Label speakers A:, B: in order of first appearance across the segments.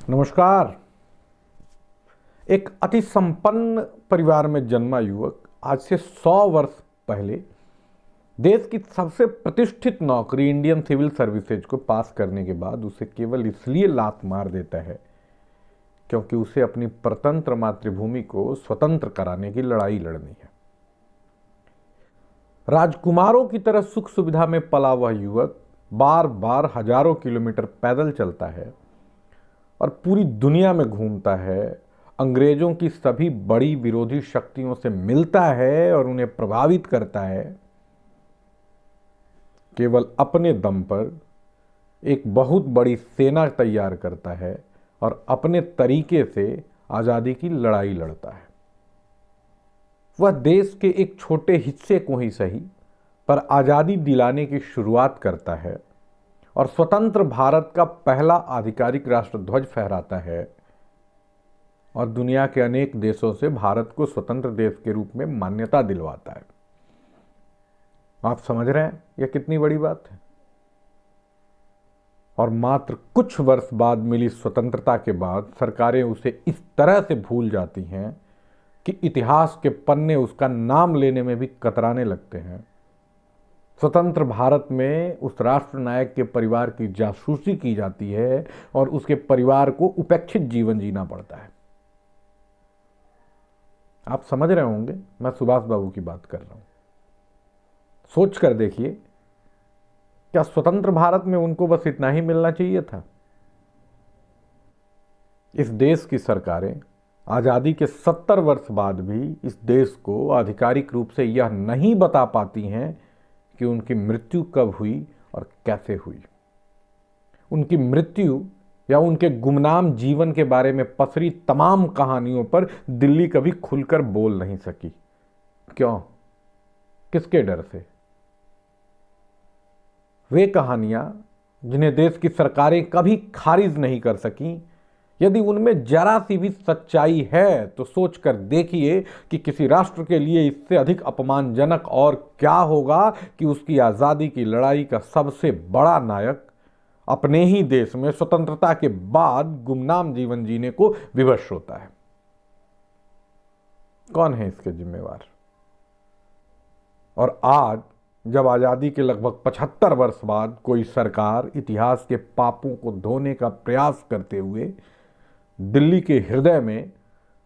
A: नमस्कार। एक अति संपन्न परिवार में जन्मा युवक आज से 100 वर्ष पहले देश की सबसे प्रतिष्ठित नौकरी इंडियन सिविल सर्विसेज को पास करने के बाद उसे केवल इसलिए लात मार देता है क्योंकि उसे अपनी परतंत्र मातृभूमि को स्वतंत्र कराने की लड़ाई लड़नी है। राजकुमारों की तरह सुख सुविधा में पला हुआ युवक बार बार हजारों किलोमीटर पैदल चलता है और पूरी दुनिया में घूमता है, अंग्रेजों की सभी बड़ी विरोधी शक्तियों से मिलता है और उन्हें प्रभावित करता है। केवल अपने दम पर एक बहुत बड़ी सेना तैयार करता है और अपने तरीके से आजादी की लड़ाई लड़ता है। वह देश के एक छोटे हिस्से को ही सही पर आजादी दिलाने की शुरुआत करता है और स्वतंत्र भारत का पहला आधिकारिक राष्ट्रध्वज फहराता है और दुनिया के अनेक देशों से भारत को स्वतंत्र देश के रूप में मान्यता दिलवाता है। आप समझ रहे हैं यह कितनी बड़ी बात है। और मात्र कुछ वर्ष बाद मिली स्वतंत्रता के बाद सरकारें उसे इस तरह से भूल जाती हैं कि इतिहास के पन्ने उसका नाम लेने में भी कतराने लगते हैं। स्वतंत्र भारत में उस राष्ट्र नायक के परिवार की जासूसी की जाती है और उसके परिवार को उपेक्षित जीवन जीना पड़ता है। आप समझ रहे होंगे मैं सुभाष बाबू की बात कर रहा हूं। सोच कर देखिए, क्या स्वतंत्र भारत में उनको बस इतना ही मिलना चाहिए था? इस देश की सरकारें आजादी के 70 वर्ष बाद भी इस देश को आधिकारिक रूप से यह नहीं बता पाती हैं कि उनकी मृत्यु कब हुई और कैसे हुई। उनकी मृत्यु या उनके गुमनाम जीवन के बारे में पसरी तमाम कहानियों पर दिल्ली कभी खुलकर बोल नहीं सकी। क्यों? किसके डर से? वे कहानियां जिन्हें देश की सरकारें कभी खारिज नहीं कर सकी, यदि उनमें जरा सी भी सच्चाई है तो सोचकर देखिए कि किसी राष्ट्र के लिए इससे अधिक अपमानजनक और क्या होगा कि उसकी आजादी की लड़ाई का सबसे बड़ा नायक अपने ही देश में स्वतंत्रता के बाद गुमनाम जीवन जीने को विवश होता है। कौन है इसके जिम्मेवार? और आज जब आजादी के लगभग 75 वर्ष बाद कोई सरकार इतिहास के पापों को धोने का प्रयास करते हुए दिल्ली के हृदय में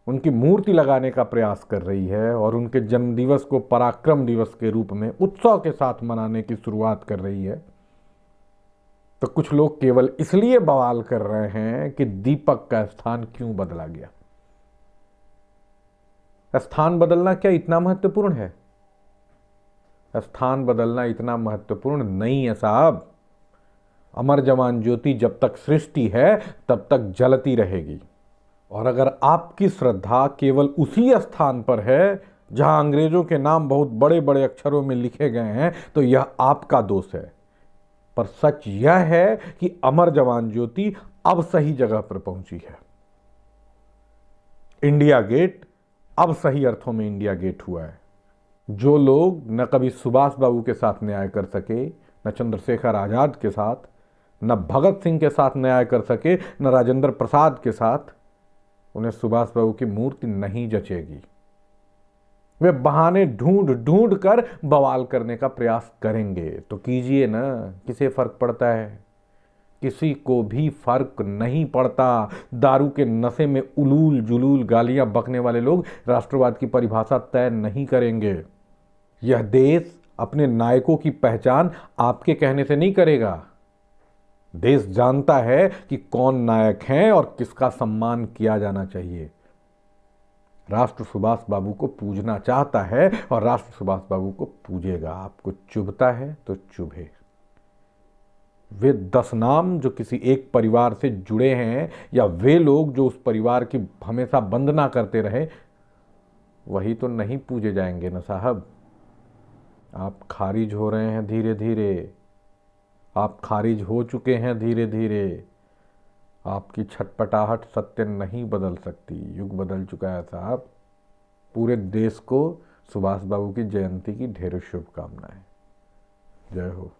A: उनकी मूर्ति लगाने का प्रयास कर रही है और उनके जन्मदिवस को पराक्रम दिवस के रूप में उत्सव के साथ मनाने की शुरुआत कर रही है, तो कुछ लोग केवल इसलिए बवाल कर रहे हैं कि दीपक का स्थान क्यों बदला गया। स्थान बदलना क्या इतना महत्वपूर्ण है? स्थान बदलना इतना महत्वपूर्ण नहीं है साहब। अमर जवान ज्योति जब तक सृष्टि है तब तक जलती रहेगी। और अगर आपकी श्रद्धा केवल उसी स्थान पर है जहां अंग्रेजों के नाम बहुत बड़े बड़े अक्षरों में लिखे गए हैं तो यह आपका दोष है। पर सच यह है कि अमर जवान ज्योति अब सही जगह पर पहुंची है। इंडिया गेट अब सही अर्थों में इंडिया गेट हुआ है। जो लोग न कभी सुभाष बाबू के साथ न्याय कर सके, न चंद्रशेखर आजाद के साथ, न भगत सिंह के साथ न्याय कर सके, न राजेंद्र प्रसाद के साथ, उन्हें सुभाष बाबू की मूर्ति नहीं जचेगी। वे बहाने ढूंढ ढूंढ कर बवाल करने का प्रयास करेंगे तो कीजिए ना, किसे फर्क पड़ता है? किसी को भी फर्क नहीं पड़ता। दारू के नशे में उलूल जुलूल गालियां बकने वाले लोग राष्ट्रवाद की परिभाषा तय नहीं करेंगे। यह देश अपने नायकों की पहचान आपके कहने से नहीं करेगा। देश जानता है कि कौन नायक हैं और किसका सम्मान किया जाना चाहिए। राष्ट्र सुभाष बाबू को पूजना चाहता है और राष्ट्र सुभाष बाबू को पूजेगा। आपको चुभता है तो चुभे। वे 10 नाम जो किसी एक परिवार से जुड़े हैं या वे लोग जो उस परिवार की हमेशा वंदना करते रहे, वही तो नहीं पूजे जाएंगे ना साहब। आप खारिज हो रहे हैं धीरे धीरे। आप खारिज हो चुके हैं धीरे धीरे। आपकी छटपटाहट सत्य नहीं बदल सकती। युग बदल चुका है साहब। पूरे देश को सुभाष बाबू की जयंती की ढेरों शुभकामनाएं। जय हो।